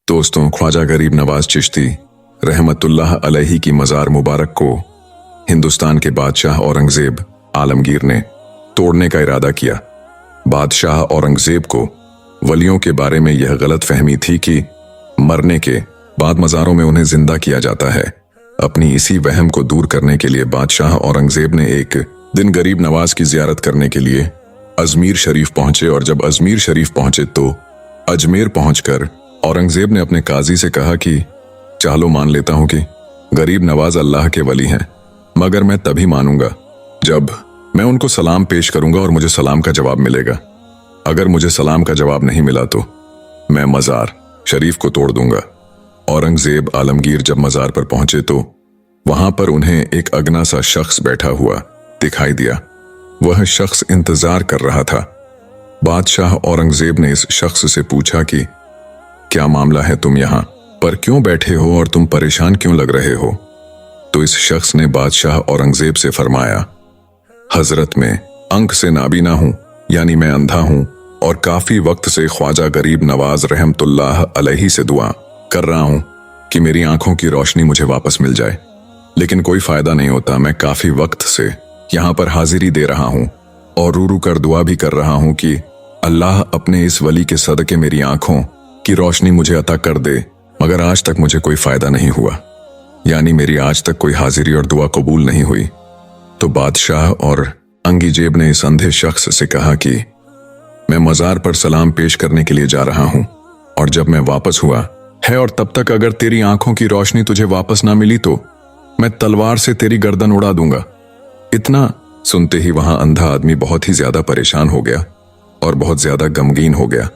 दोस्तों, ख्वाजा गरीब नवाज चिश्ती रहमतुल्लाह अलैहि की मज़ार मुबारक को हिंदुस्तान के बादशाह औरंगज़ेब आलमगीर ने तोड़ने का इरादा किया। बादशाह औरंगज़ेब को वलियों के बारे में यह गलत फहमी थी कि मरने के बाद मज़ारों में उन्हें जिंदा किया जाता है। अपनी इसी वहम को दूर करने के लिए बादशाह औरंगज़ेब ने एक दिन गरीब नवाज की ज़ियारत करने के लिए अजमेर शरीफ पहुंचे और जब अजमेर शरीफ पहुंचे तो अजमेर पहुंचकर औरंगज़ेब ने अपने काजी से कहा कि चलो मान लेता हूं कि गरीब नवाज अल्लाह के वली हैं, मगर मैं तभी मानूंगा जब मैं उनको सलाम पेश करूंगा और मुझे सलाम का जवाब मिलेगा। अगर मुझे सलाम का जवाब नहीं मिला तो मैं मज़ार शरीफ को तोड़ दूंगा। औरंगज़ेब आलमगीर जब मज़ार पर पहुंचे तो वहां पर उन्हें एक अगना सा शख्स बैठा हुआ दिखाई दिया। वह शख्स इंतजार कर रहा था। बादशाह औरंगज़ेब ने इस शख्स से पूछा कि क्या मामला है, तुम यहाँ पर क्यों बैठे हो और तुम परेशान क्यों लग रहे हो? तो इस शख्स ने बादशाह औरंगज़ेब से फरमाया, हजरत मैं अंक से नाबीना हूं, यानी मैं अंधा हूं और काफी वक्त से ख्वाजा गरीब नवाज रहमतुल्लाह अलैहि से दुआ कर रहा हूं कि मेरी आंखों की रोशनी मुझे वापस मिल जाए, लेकिन कोई फायदा नहीं होता। मैं काफी वक्त से यहाँ पर हाजिरी दे रहा हूँ और रू रू कर दुआ भी कर रहा हूँ कि अल्लाह अपने इस वली के सदके मेरी आंखों की रोशनी मुझे अता कर दे, मगर आज तक मुझे कोई फायदा नहीं हुआ, यानी मेरी आज तक कोई हाजिरी और दुआ कबूल नहीं हुई। तो बादशाह और औरंगज़ेब ने इस अंधे शख्स से कहा कि मैं मज़ार पर सलाम पेश करने के लिए जा रहा हूं और जब मैं वापस हुआ है और तब तक अगर तेरी आंखों की रोशनी तुझे वापस ना मिली तो मैं तलवार से तेरी गर्दन उड़ा दूंगा। इतना सुनते ही वहां अंधा आदमी बहुत ही ज्यादा परेशान हो गया और बहुत ज्यादा गमगीन हो गया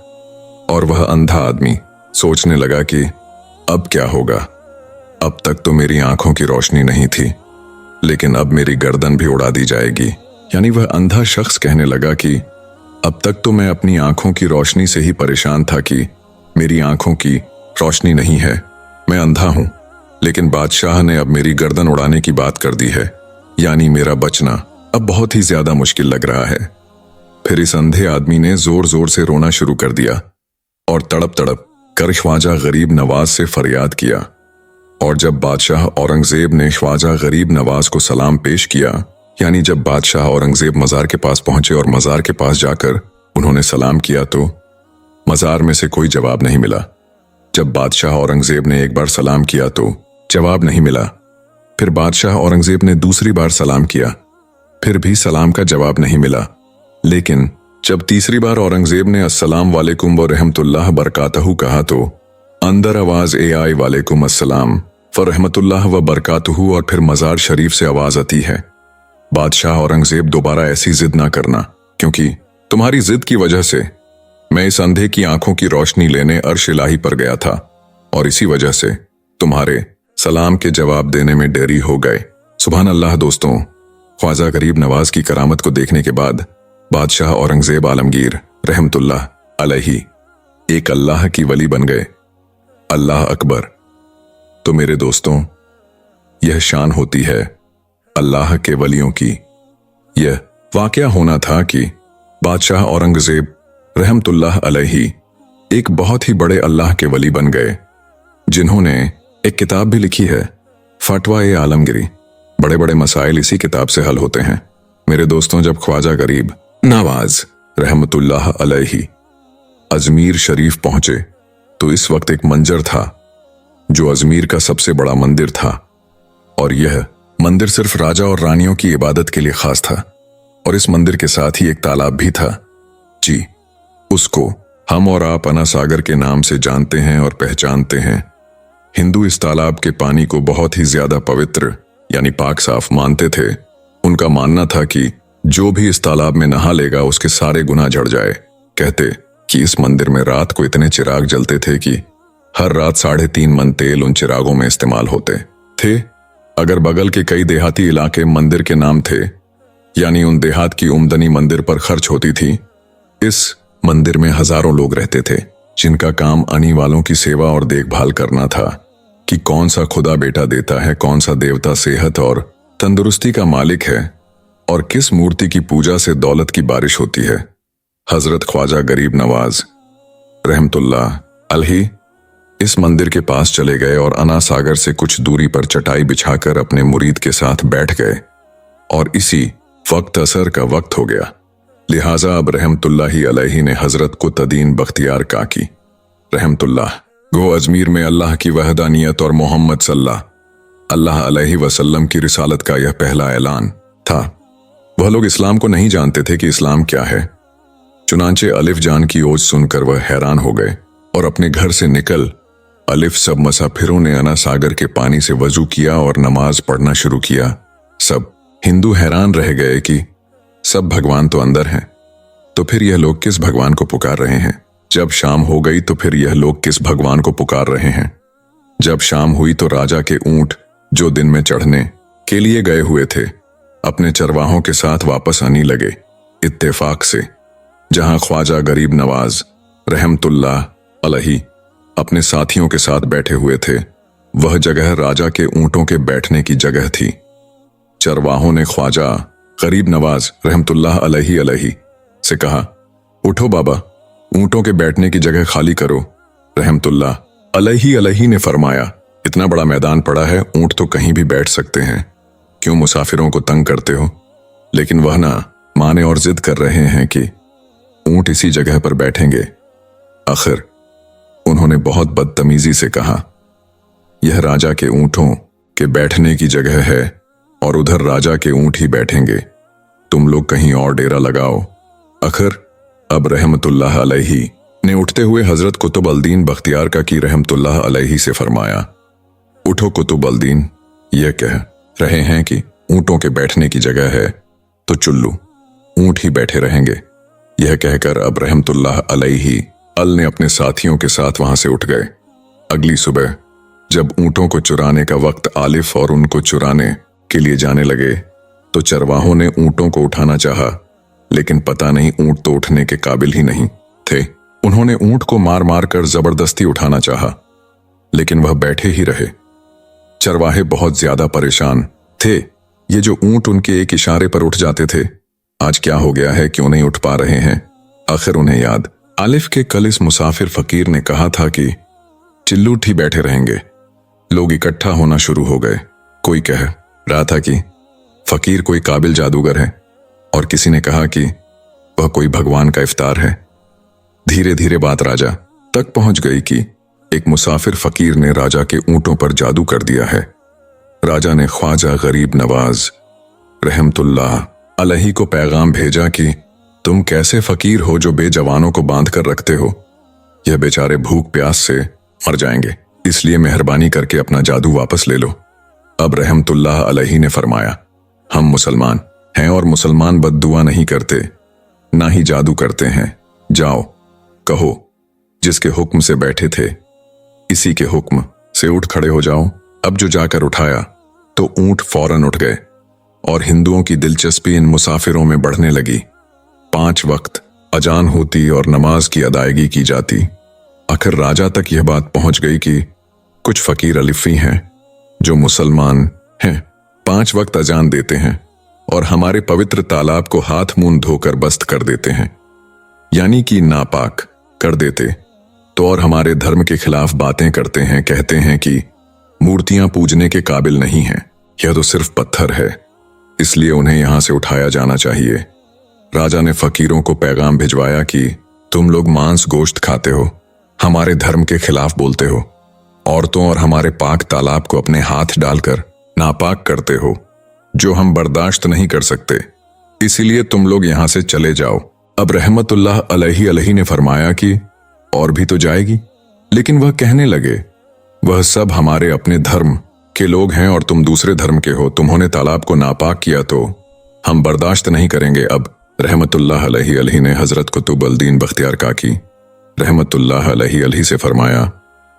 और वह अंधा आदमी सोचने लगा कि अब क्या होगा। अब तक तो मेरी आंखों की रोशनी नहीं थी, लेकिन अब मेरी गर्दन भी उड़ा दी जाएगी। यानी वह अंधा शख्स कहने लगा कि अब तक तो मैं अपनी आंखों की रोशनी से ही परेशान था कि मेरी आंखों की रोशनी नहीं है, मैं अंधा हूं, लेकिन बादशाह ने अब मेरी गर्दन उड़ाने की बात कर दी है, यानी मेरा बचना अब बहुत ही ज्यादा मुश्किल लग रहा है। फिर इस अंधे आदमी ने जोर जोर से रोना शुरू कर दिया और तड़प तड़प कर ख्वाजा गरीब नवाज से फरियाद किया। और जब बादशाह औरंगज़ेब ने ख्वाजा गरीब नवाज को सलाम पेश किया, यानी जब बादशाह औरंगज़ेब मज़ार के पास पहुंचे और मज़ार के पास जाकर उन्होंने सलाम किया तो मज़ार में से कोई जवाब नहीं मिला। जब बादशाह औरंगज़ेब ने एक बार सलाम किया तो जवाब नहीं मिला। फिर बादशाह औरंगज़ेब ने दूसरी बार सलाम किया, फिर भी सलाम का जवाब नहीं मिला। लेकिन जब तीसरी बार औरंगज़ेब ने अस्सलाम वालेकुम व रहमतुल्लाह बरकातहू कहा तो अंदर आवाज आई वालेकुम अस्सलाम व रहमतुल्लाह व बरकातहू और फिर मज़ार शरीफ से आवाज आती है, बादशाह औरंगज़ेब दोबारा ऐसी जिद ना करना, क्योंकि तुम्हारी जिद की वजह से मैं इस अंधे की आंखों की रोशनी लेने अर्श इलाही पर गया था और इसी वजह से तुम्हारे सलाम के जवाब देने में देरी हो गए। सुभान अल्लाह। दोस्तों, ख्वाजा गरीब नवाज की करामत को देखने के बाद बादशाह औरंगज़ेब आलमगीर रहमतुल्लाह अलैहि एक अल्लाह की वली बन गए। अल्लाह अकबर। तो मेरे दोस्तों, यह शान होती है अल्लाह के वलियों की। यह वाकया होना था कि बादशाह औरंगज़ेब रहमतुल्लाह अलैहि एक बहुत ही बड़े अल्लाह के वली बन गए, जिन्होंने एक किताब भी लिखी है, फतवा आलमगीरी। बड़े बड़े मसाइल इसी किताब से हल होते हैं। मेरे दोस्तों, जब ख्वाजा गरीब नवाज रहमतुल्लाह अलैहि अजमेर शरीफ पहुंचे तो इस वक्त एक मंजर था जो अजमेर का सबसे बड़ा मंदिर था, और यह मंदिर सिर्फ राजा और रानियों की इबादत के लिए खास था। और इस मंदिर के साथ ही एक तालाब भी था। जी, उसको हम और आप अना सागर के नाम से जानते हैं और पहचानते हैं। हिंदू इस तालाब के पानी को बहुत ही ज्यादा पवित्र यानी पाक साफ मानते थे। उनका मानना था कि जो भी इस तालाब में नहा लेगा उसके सारे गुनाह झड़ जाए। कहते कि इस मंदिर में रात को इतने चिराग जलते थे कि हर रात 3.5 मन तेल उन चिरागों में इस्तेमाल होते थे। अगर बगल के कई देहाती इलाके मंदिर के नाम थे, यानी उन देहात की आमदनी मंदिर पर खर्च होती थी। इस मंदिर में हजारों लोग रहते थे जिनका काम आने वालों की सेवा और देखभाल करना था कि कौन सा खुदा बेटा देता है, कौन सा देवता सेहत और तंदुरुस्ती का मालिक है और किस मूर्ति की पूजा से दौलत की बारिश होती है। हजरत ख्वाजा गरीब नवाज रहमतुल्लाह अलैहि इस मंदिर के पास चले गए और अना सागर से कुछ दूरी पर चटाई बिछाकर अपने मुरीद के साथ बैठ गए। और इसी वक्त असर का वक्त हो गया, लिहाजा अब रहमतुल्लाहि अलैहि ने हजरत कुतुबुद्दीन बख्तियार काकी रहमतुल्लाह गो अजमीर में अल्लाह की वहदानियत और मोहम्मद सल्लल्लाहु अलैहि वसल्लम की रिसालत का यह पहला ऐलान था। वह लोग इस्लाम को नहीं जानते थे कि इस्लाम क्या है। चुनांचे अलिफ जान की ओज सुनकर वह हैरान हो गए और अपने घर से निकल अलिफ सब मुसाफिरों ने अना सागर के पानी से वजू किया और नमाज पढ़ना शुरू किया। सब हिंदू हैरान रह गए कि सब भगवान तो अंदर हैं, तो फिर यह लोग किस भगवान को पुकार रहे हैं। जब शाम हो गई तो फिर यह लोग किस भगवान को पुकार रहे हैं। जब शाम हुई तो राजा के ऊंट जो दिन में चढ़ने के लिए गए हुए थे अपने चरवाहों के साथ वापस आने लगे। इत्तेफाक से जहां ख्वाजा गरीब नवाज रहमतुल्लाह अलैहि अपने साथियों के साथ बैठे हुए थे, वह जगह राजा के ऊंटों के बैठने की जगह थी। चरवाहों ने ख्वाजा गरीब नवाज रहमतुल्लाह अलैहि से कहा, उठो बाबा, ऊंटों के बैठने की जगह खाली करो। रहमतुल्लाह अलैहि ने फरमाया, इतना बड़ा मैदान पड़ा है, ऊंट तो कहीं भी बैठ सकते हैं, क्यों मुसाफिरों को तंग करते हो। लेकिन वह ना माने और जिद कर रहे हैं कि ऊंट इसी जगह पर बैठेंगे। आखिर उन्होंने बहुत बदतमीजी से कहा, यह राजा के ऊंटों के बैठने की जगह है और उधर राजा के ऊंट ही बैठेंगे, तुम लोग कहीं और डेरा लगाओ। आखिर अब रहमतुल्लाह अलैहि ने उठते हुए हजरत कुतुबुद्दीन बख्तियार काकी रहमतुल्लाह अलैहि से फरमाया, उठो कुतुबुद्दीन, यह कह रहे हैं कि ऊंटों के बैठने की जगह है तो चुल्लू ऊंट ही बैठे रहेंगे। यह कहकर अब रहमतुल्लाह अलैहि अल ने अपने साथियों के साथ वहां से उठ गए। अगली सुबह जब ऊंटों को चुराने का वक्त आलिफ और उनको चुराने के लिए जाने लगे तो चरवाहों ने ऊंटों को उठाना चाहा, लेकिन पता नहीं ऊंट तो उठने के काबिल ही नहीं थे। उन्होंने ऊंट को मार मार कर जबरदस्ती उठाना चाहा, लेकिन वह बैठे ही रहे। चरवाहे बहुत ज्यादा परेशान थे। ये जो ऊंट उनके एक इशारे पर उठ जाते थे, आज क्या हो गया है, क्यों नहीं उठ पा रहे हैं। आखिर उन्हें याद आलिफ के कल इस मुसाफिर फकीर ने कहा था कि चिल्लूट ही बैठे रहेंगे। लोग इकट्ठा होना शुरू हो गए। कोई कह रहा था कि फकीर कोई काबिल जादूगर है और किसी ने कहा कि वह कोई भगवान का इफ्तार है। धीरे धीरे बात राजा तक पहुंच गई कि एक मुसाफिर फकीर ने राजा के ऊंटों पर जादू कर दिया है। राजा ने ख्वाजा गरीब नवाज रहमतुल्लाह अलैहि को पैगाम भेजा कि तुम कैसे फकीर हो जो बेजवानों को बांध कर रखते हो। यह बेचारे भूख प्यास से मर जाएंगे, इसलिए मेहरबानी करके अपना जादू वापस ले लो। अब रहमतुल्लाह अलैहि ने फरमाया, हम मुसलमान हैं और मुसलमान बद्दुआ नहीं करते, ना ही जादू करते हैं। जाओ कहो जिसके हुक्म से बैठे थे इसी के हुक्म से उठ खड़े हो जाओ। अब जो जाकर उठाया तो ऊंट फौरन उठ गए और हिंदुओं की दिलचस्पी इन मुसाफिरों में बढ़ने लगी। 5 वक्त अजान होती और नमाज की अदायगी की जाती। आखिर राजा तक यह बात पहुंच गई कि कुछ फकीर अलिफी हैं जो मुसलमान हैं, 5 वक्त अजान देते हैं और हमारे पवित्र तालाब को हाथ मुंह धोकर बस्त कर देते हैं, यानी कि नापाक कर देते तो, और हमारे धर्म के खिलाफ बातें करते हैं, कहते हैं कि मूर्तियां पूजने के काबिल नहीं हैं, यह तो सिर्फ पत्थर है, इसलिए उन्हें यहां से उठाया जाना चाहिए। राजा ने फकीरों को पैगाम भिजवाया कि तुम लोग मांस गोश्त खाते हो, हमारे धर्म के खिलाफ बोलते हो, औरतों और हमारे पाक तालाब को अपने हाथ डालकर नापाक करते हो, जो हम बर्दाश्त नहीं कर सकते, इसीलिए तुम लोग यहां से चले जाओ। अब रहमतुल्लाह अलैहि ने फरमाया कि और भी तो जाएगी, लेकिन वह कहने लगे, वह सब हमारे अपने धर्म के लोग हैं और तुम दूसरे धर्म के हो, तुम्होंने तालाब को नापाक किया तो हम बर्दाश्त नहीं करेंगे। अब रहमतुल्लाह अलैहि ने हजरत कुतुबुद्दीन बख्तियार काकी रहमतुल्लाह अलैहि से फरमाया,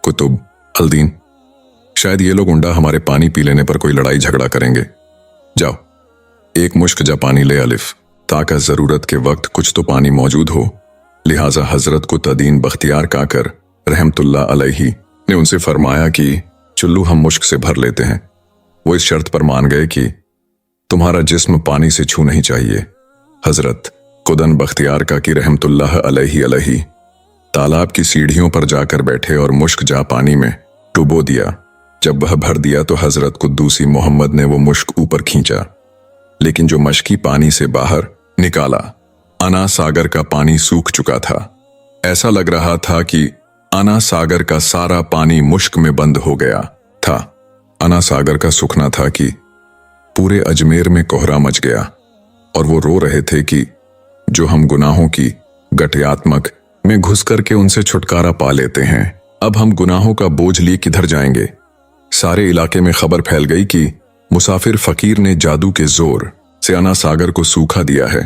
कुतुबुद्दीन, शायद ये लोग उंडा हमारे पानी पी लेने पर कोई लड़ाई झगड़ा करेंगे, जाओ एक मुश्क जा पानी ले अलिफ, ताकि जरूरत के वक्त कुछ तो पानी मौजूद हो। लिहाजा हजरत कुतुबुद्दीन बख्तियार काकर रहमतुल्लाह अलैहि ने उनसे फरमाया कि चुल्लू हम मुश्क से भर लेते हैं। वो इस शर्त पर मान गए कि तुम्हारा जिस्म पानी से छू नहीं चाहिए। हजरत कुतुबुद्दीन बख्तियार काकी रहमतुल्लाह अलैहि तालाब की सीढ़ियों पर जाकर बैठे और मुश्क जा पानी में डुबो दिया। जब वह भर दिया तो हजरत कुद्दूसी मोहम्मद ने वो मुश्क ऊपर खींचा, लेकिन जो मशकी पानी से बाहर निकाला, अना सागर का पानी सूख चुका था। ऐसा लग रहा था कि अना सागर का सारा पानी मुश्क में बंद हो गया था। अना सागर का सूखना था कि पूरे अजमेर में कोहरा मच गया और वो रो रहे थे कि जो हम गुनाहों की गठयात्मक में घुस करके उनसे छुटकारा पा लेते हैं, अब हम गुनाहों का बोझ लिए किधर जाएंगे। सारे इलाके में खबर फैल गई कि मुसाफिर फकीर ने जादू के जोर से अना सागर को सूखा दिया है।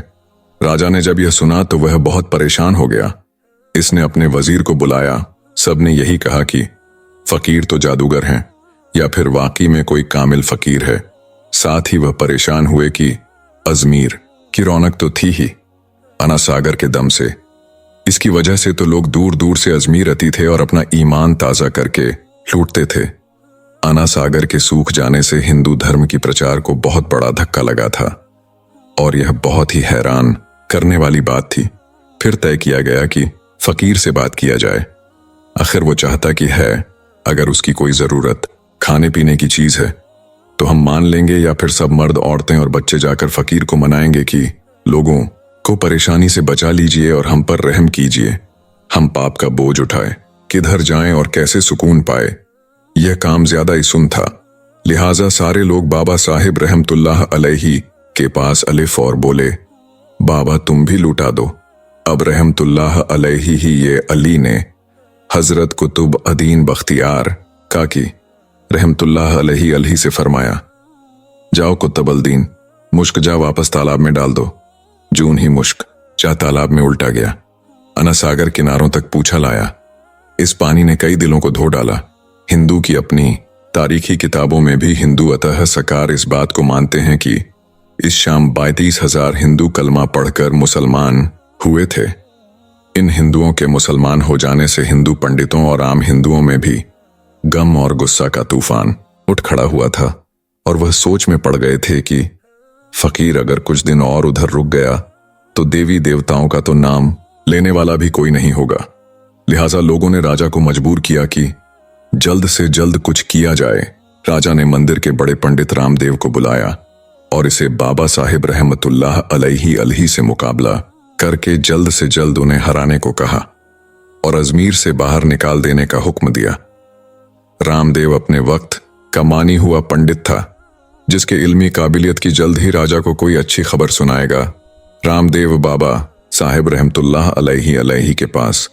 राजा ने जब यह सुना तो वह बहुत परेशान हो गया। इसने अपने वजीर को बुलाया। सबने यही कहा कि फकीर तो जादूगर हैं या फिर वाकई में कोई कामिल फकीर है। साथ ही वह परेशान हुए कि अजमेर की रौनक तो थी ही अना सागर के दम से। इसकी वजह से तो लोग दूर दूर से अजमेर आते थे और अपना ईमान ताजा करके लूटते थे। अना सागर के सूख जाने से हिंदू धर्म की प्रचार को बहुत बड़ा धक्का लगा था और यह बहुत ही हैरान करने वाली बात थी। फिर तय किया गया कि फकीर से बात किया जाए। आखिर वो चाहता कि है, अगर उसकी कोई जरूरत खाने पीने की चीज है तो हम मान लेंगे, या फिर सब मर्द औरतें और बच्चे जाकर फकीर को मनाएंगे कि लोगों को परेशानी से बचा लीजिए और हम पर रहम कीजिए, हम पाप का बोझ उठाए, किधर जाएं और कैसे सुकून पाए। यह काम ज्यादा ही सुन था, लिहाजा सारे लोग बाबा साहिब रहमतुल्लाह अलैहि के पास अलिफ और बोले, बाबा तुम भी लुटा दो। अब रहमतुल्लाह अलैहि ही ये अली ने हजरत कुतुब अदीन बख्तियार काकी रहमतुल्लाह अलैहि से फरमाया, जाओ कुतुबुद्दीन, मुश्क जा वापस तालाब में डाल दो। जून ही मुश्क जा तालाब में उल्टा गया। अना सागर किनारों तक पूछा लाया। इस पानी ने कई दिलों को धो डाला। हिंदू की अपनी तारीखी किताबों में भी हिंदू अतः सकार इस बात को मानते हैं कि इस शाम 32,000 हिंदू कलमा पढ़कर मुसलमान हुए थे। इन हिंदुओं के मुसलमान हो जाने से हिंदू पंडितों और आम हिंदुओं में भी गम और गुस्सा का तूफान उठ खड़ा हुआ था और वह सोच में पड़ गए थे कि फकीर अगर कुछ दिन और उधर रुक गया तो देवी देवताओं का तो नाम लेने वाला भी कोई नहीं होगा। लिहाजा लोगों ने राजा को मजबूर किया कि जल्द से जल्द कुछ किया जाए। राजा ने मंदिर के बड़े पंडित रामदेव को बुलाया और इसे बाबा साहिब रहमतुल्लाह अलैहि से मुकाबला करके जल्द से जल्द उन्हें हराने को कहा और अजमेर से बाहर निकाल देने का हुक्म दिया। रामदेव अपने वक्त का मानी हुआ पंडित था, जिसके इल्मी काबिलियत की जल्द ही राजा को कोई अच्छी खबर सुनाएगा। रामदेव बाबा साहिब रहमतुल्लाह अलैहि के पास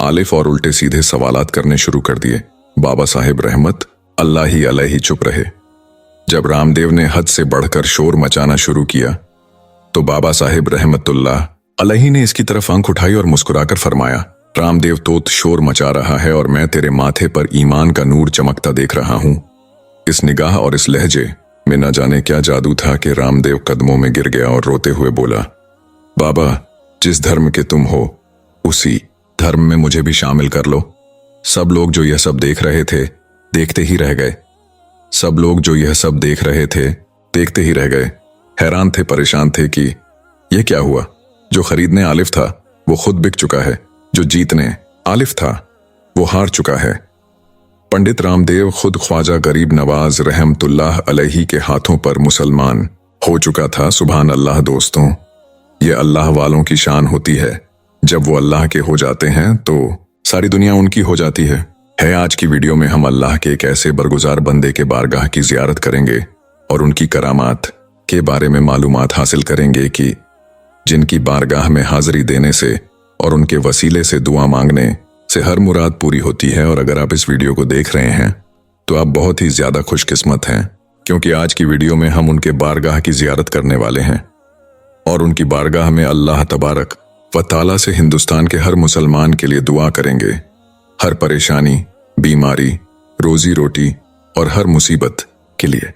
आलिफ और उल्टे सीधे सवालात करने शुरू कर दिए। बाबा साहिब रहमत अल्लाह ही अलैहि चुप रहे। जब रामदेव ने हद से बढ़कर शोर मचाना शुरू किया तो बाबा साहिब रहमतुल्लाह अलैहि ने इसकी तरफ आंख उठाई और मुस्कुराकर फरमाया, रामदेव तोत शोर मचा रहा है और मैं तेरे माथे पर ईमान का नूर चमकता देख रहा हूं। इस निगाह और इस लहजे में न जाने क्या जादू था कि रामदेव कदमों में गिर गया और रोते हुए बोला, बाबा जिस धर्म के तुम हो उसी धर्म में मुझे भी शामिल कर लो। सब लोग जो यह सब देख रहे थे देखते ही रह गए। सब लोग जो यह सब देख रहे थे देखते ही रह गए। हैरान थे, परेशान थे कि यह क्या हुआ। जो खरीदने आलिफ था वो खुद बिक चुका है, जो जीतने आलिफ था वो हार चुका है। पंडित रामदेव खुद ख्वाजा गरीब नवाज रहमतुल्लाह अलैहि के हाथों पर मुसलमान हो चुका था। सुभान अल्लाह दोस्तों, ये अल्लाह वालों की शान होती है। जब वो अल्लाह के हो जाते हैं तो सारी दुनिया उनकी हो जाती है। आज की वीडियो में हम अल्लाह के एक ऐसे बरगुजार बंदे के बारगाह की जियारत करेंगे और उनकी करामात के बारे में मालूमात हासिल करेंगे कि जिनकी बारगाह में हाजिरी देने से और उनके वसीले से दुआ मांगने से हर मुराद पूरी होती है। और अगर आप इस वीडियो को देख रहे हैं तो आप बहुत ही ज्यादा खुशकिस्मत हैं, क्योंकि आज की वीडियो में हम उनके बारगाह की जियारत करने वाले हैं और उनकी बारगाह में अल्लाह तबारक व ताला से हिंदुस्तान के हर मुसलमान के लिए दुआ करेंगे। हर परेशानी, बीमारी, रोजी रोटी और हर मुसीबत के लिए।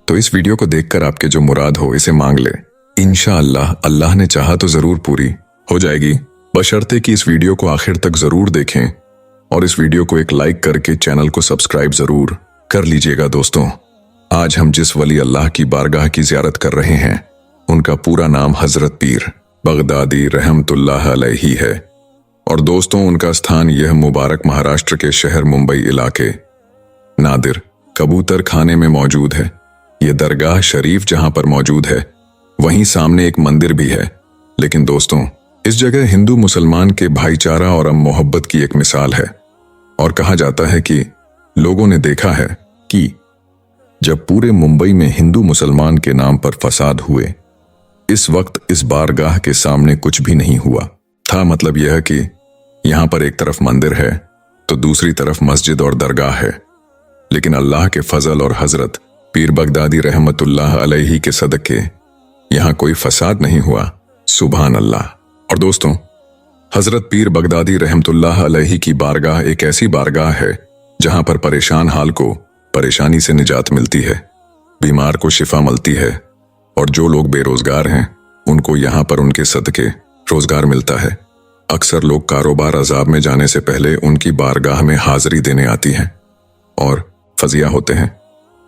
तो इस वीडियो को देखकर आपके जो मुराद हो इसे मांग ले। इंशाअल्लाह अल्लाह ने चाहा तो जरूर पूरी हो जाएगी, बशर्ते कि इस वीडियो को आखिर तक जरूर देखें और इस वीडियो को एक लाइक करके चैनल को सब्सक्राइब जरूर कर लीजिएगा। दोस्तों, आज हम जिस वली अल्लाह की बारगाह की जियारत कर रहे हैं उनका पूरा नाम हजरत पीर बगदादी रहमतुल्लाह अलैहि है और दोस्तों, उनका स्थान यह मुबारक महाराष्ट्र के शहर मुंबई इलाके नादिर कबूतर खाने में मौजूद है। यह दरगाह शरीफ जहां पर मौजूद है, वहीं सामने एक मंदिर भी है। लेकिन दोस्तों, इस जगह हिंदू मुसलमान के भाईचारा और मोहब्बत की एक मिसाल है। और कहा जाता है कि लोगों ने देखा है कि जब पूरे मुंबई में हिंदू मुसलमान के नाम पर फसाद हुए, इस वक्त इस बारगाह के सामने कुछ भी नहीं हुआ था। मतलब यह कि यहां पर एक तरफ मंदिर है तो दूसरी तरफ मस्जिद और दरगाह है, लेकिन अल्लाह के फजल और हजरत पीर बगदादी रहमतुल्लाह अलैहि के सदके यहां कोई फसाद नहीं हुआ। सुभान अल्लाह। और दोस्तों, हजरत पीर बगदादी रहमतुल्लाह अलैहि की बारगाह एक ऐसी बारगाह है जहां पर परेशान हाल को परेशानी से निजात मिलती है, बीमार को शिफा मिलती है, और जो लोग बेरोजगार हैं उनको यहां पर उनके सदके रोजगार मिलता है। अक्सर लोग कारोबार अजाब में जाने से पहले उनकी बारगाह में हाजिरी देने आती हैं और फजिया होते हैं।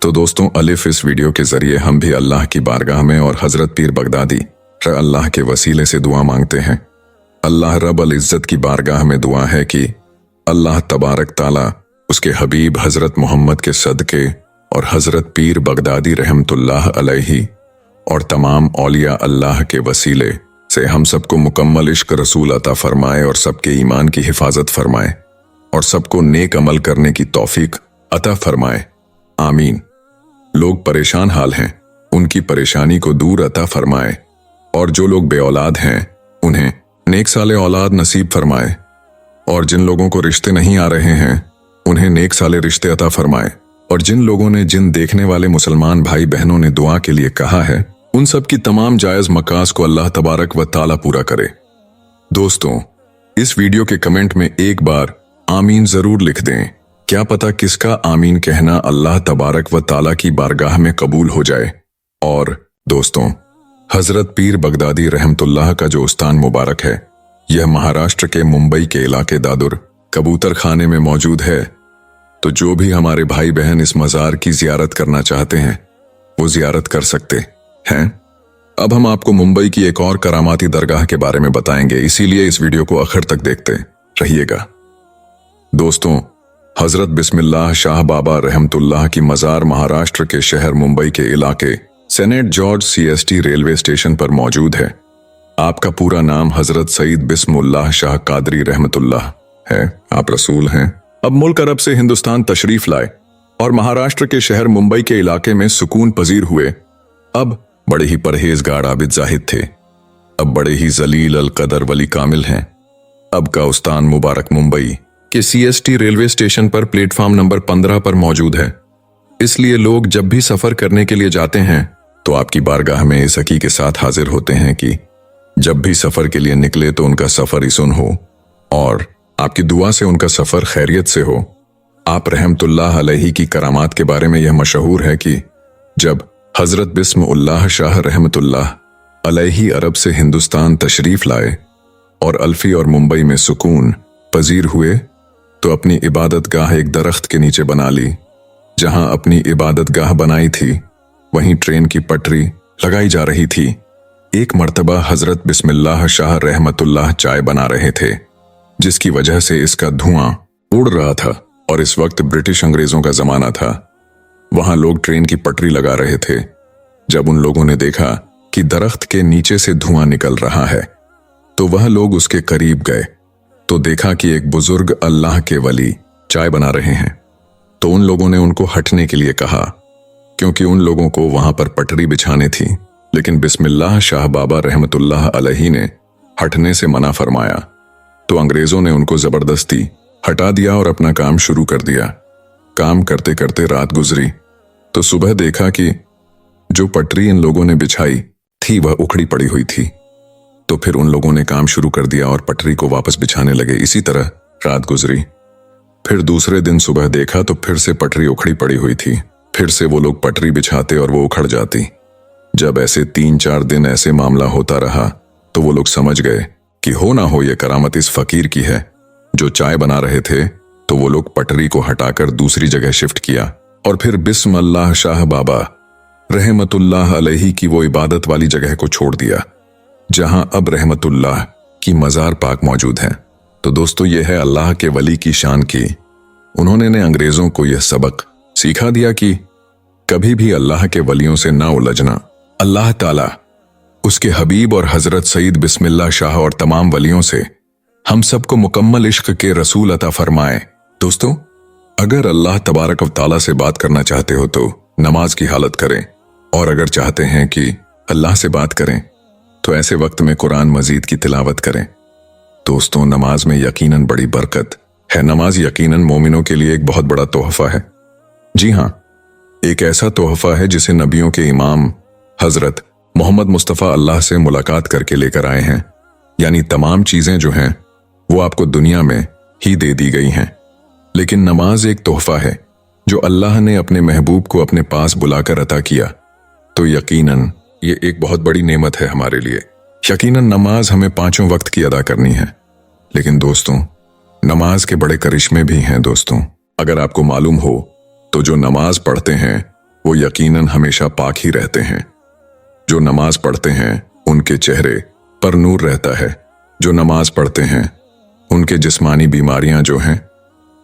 तो दोस्तों, अलिफ इस वीडियो के जरिए हम भी अल्लाह की बारगाह में और हजरत पीर बगदादी अल्लाह के वसीले से दुआ मांगते हैं। अल्लाह रब अल इज्जत की बारगाह में दुआ है कि अल्लाह तबारक ताला उसके हबीब हजरत मोहम्मद के सदके और हजरत पीर बगदादी रहमतुल्लाह अलैहि और तमाम औलिया अल्लाह के वसीले से हम सबको मुकम्मल इश्क रसूल अता फरमाए और सबके ईमान की हिफाजत फरमाए और सबको नेक अमल करने की तौफीक अता फरमाए। आमीन। लोग परेशान हाल हैं, उनकी परेशानी को दूर अता फरमाए, और जो लोग बेऔलाद हैं उन्हें नेक साले औलाद नसीब फरमाए, और जिन लोगों को रिश्ते नहीं आ रहे हैं उन्हें नेक साले रिश्ते अता फरमाए, और जिन लोगों ने जिन देखने वाले मुसलमान भाई बहनों ने दुआ के लिए कहा है उन सब की तमाम जायज मकास को अल्लाह तबारक व ताला पूरा करे। दोस्तों, इस वीडियो के कमेंट में एक बार आमीन जरूर लिख दें। क्या पता किसका आमीन कहना अल्लाह तबारक व ताला की बारगाह में कबूल हो जाए। और दोस्तों, हजरत पीर बगदादी रहमतुल्लाह का जो स्थान मुबारक है, यह महाराष्ट्र के मुंबई के इलाके दादुर कबूतर खाने में मौजूद है। तो जो भी हमारे भाई बहन इस मजार की जियारत करना चाहते हैं वो जियारत कर सकते हैं। अब हम आपको मुंबई की एक और करामाती दरगाह के बारे में बताएंगे, इसीलिए इस वीडियो को आखिर तक देखते रहिएगा। दोस्तों, हजरत बिस्मिल्लाह शाह बाबा रहमतुल्लाह की मजार महाराष्ट्र के शहर मुंबई के इलाके senate George CST railway station पर मौजूद है। आपका पूरा नाम हजरत सईद बिस्मुल्लाह शाह कादरी रहमतुल्लाह है। आप रसूल हैं। अब मुल्क अरब से हिंदुस्तान तशरीफ लाए और महाराष्ट्र के शहर मुंबई के इलाके में सुकून पजीर हुए। अब बड़े ही परहेजगार आबिद जाहिद थे, अब बड़े ही जलील अल कदर वली कामिल हैं। अब का उस्तान मुबारक मुंबई के CST रेलवे स्टेशन पर प्लेटफॉर्म नंबर 15 पर मौजूद है। इसलिए लोग जब भी सफर करने के लिए जाते हैं तो आपकी बारगाह में इस हकी के साथ हाजिर होते हैं कि जब भी सफर के लिए निकले तो उनका सफर इसन हो और आपकी दुआ से उनका सफर खैरियत से हो। आप रहमतुल्लाह अलैहि की करामात के बारे में यह मशहूर है कि जब हजरत बिस्मुल्लाह शाह रहमतुल्लाह अलैहि अरब से हिंदुस्तान तशरीफ लाए और अल्फी और मुंबई में सुकून पजीर हुए तो अपनी इबादत गाह एक दरख्त के नीचे बना ली। जहां अपनी इबादत गाह बनाई थी वहीं ट्रेन की पटरी लगाई जा रही थी। एक मर्तबा हजरत बिस्मिल्लाह शाह रहमतुल्लाह चाय बना रहे थे, जिसकी वजह से इसका धुआं उड़ रहा था, और इस वक्त ब्रिटिश अंग्रेजों का जमाना था। वहां लोग ट्रेन की पटरी लगा रहे थे। जब उन लोगों ने देखा कि दरख्त के नीचे से धुआं निकल रहा है तो वह लोग उसके करीब गए तो देखा कि एक बुजुर्ग अल्लाह के वली चाय बना रहे हैं। तो उन लोगों ने उनको हटने के लिए कहा, क्योंकि उन लोगों को वहां पर पटरी बिछाने थी। लेकिन बिस्मिल्लाह शाह बाबा रहमतुल्लाह अलैहि ने हटने से मना फरमाया तो अंग्रेजों ने उनको जबरदस्ती हटा दिया और अपना काम शुरू कर दिया। काम करते करते रात गुजरी तो सुबह देखा कि जो पटरी इन लोगों ने बिछाई थी वह उखड़ी पड़ी हुई थी। तो फिर उन लोगों ने काम शुरू कर दिया और पटरी को वापस बिछाने लगे। इसी तरह रात गुजरी। फिर दूसरे दिन सुबह देखा तो फिर से पटरी उखड़ी पड़ी हुई थी। फिर से वो लोग पटरी बिछाते और वो उखड़ जाती। जब ऐसे 3-4 दिन ऐसे मामला होता रहा तो वो लोग समझ गए कि हो ना हो ये करामत इस फकीर की है। जो चाय बना रहे थे तो वो लोग पटरी को हटाकर दूसरी जगह शिफ्ट किया और फिर बिस्मिल्लाह शाह बाबा रहमतुल्लाह अलैहि की वो इबादत वाली जगह को छोड़ दिया जहां अब रहमतुल्लाह की मजार पाक मौजूद है। तो दोस्तों ये है अल्लाह के वली की शान की। उन्होंने ने अंग्रेजों को यह सबक सिखा दिया कि कभी भी अल्लाह के वलियों से ना उलझना। अल्लाह ताला उसके हबीब और हजरत सईद बिस्मिल्लाह शाह और तमाम वलियों से हम सबको मुकम्मल इश्क के रसूल अता फरमाए। दोस्तों, अगर अल्लाह तबारक व ताला से बात करना चाहते हो तो नमाज की हालत करें, और अगर चाहते हैं कि अल्लाह से बात करें तो ऐसे वक्त में कुरान मजीद की तिलावत करें। दोस्तों, नमाज में यकीनन बड़ी बरकत है। नमाज यकीनन मोमिनों के लिए एक बहुत बड़ा तोहफा है। जी हाँ, एक ऐसा तोहफा है जिसे नबियों के इमाम हजरत मोहम्मद मुस्तफ़ा अल्लाह से मुलाकात करके लेकर आए हैं। यानी तमाम चीजें जो हैं वो आपको दुनिया में ही दे दी गई हैं, लेकिन नमाज एक तोहफा है जो अल्लाह ने अपने महबूब को अपने पास बुलाकर अता किया। तो यकीनन ये एक बहुत बड़ी नेमत है हमारे लिए। यकीनन नमाज हमें 5 वक्त की अदा करनी है, लेकिन दोस्तों नमाज के बड़े करिश्मे भी हैं। दोस्तों, अगर आपको मालूम हो तो जो नमाज पढ़ते हैं वो यकीनन हमेशा पाक ही रहते हैं। जो नमाज पढ़ते हैं उनके चेहरे पर नूर रहता है। जो नमाज पढ़ते हैं उनके जिस्मानी बीमारियां जो हैं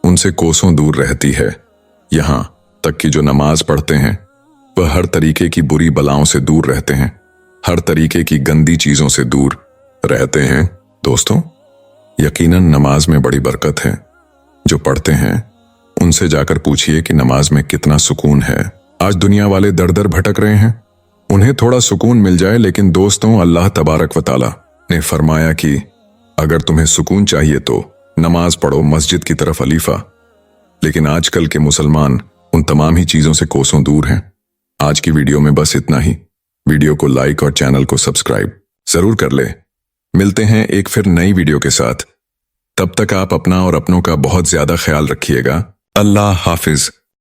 उनसे कोसों दूर रहती है। यहां तक कि जो नमाज पढ़ते हैं वह हर तरीके की बुरी बलाओं से दूर रहते हैं, हर तरीके की गंदी चीजों से दूर रहते हैं। दोस्तों, यकीनन नमाज में बड़ी बरकत है। जो पढ़ते हैं उनसे जाकर पूछिए कि नमाज में कितना सुकून है। आज दुनिया वाले दर दर भटक रहे हैं, उन्हें थोड़ा सुकून मिल जाए, लेकिन दोस्तों अल्लाह तबारक व ताला ने फरमाया कि अगर तुम्हें सुकून चाहिए तो नमाज पढ़ो मस्जिद की तरफ अलीफा। लेकिन आजकल के मुसलमान उन तमाम ही चीजों से कोसों दूर हैं। आज की वीडियो में बस इतना ही। वीडियो को लाइक और चैनल को सब्सक्राइब जरूर कर ले। मिलते हैं एक फिर नई वीडियो के साथ। तब तक आप अपना और अपनों का बहुत ज्यादा ख्याल रखिएगा। अल्लाह हाफिज।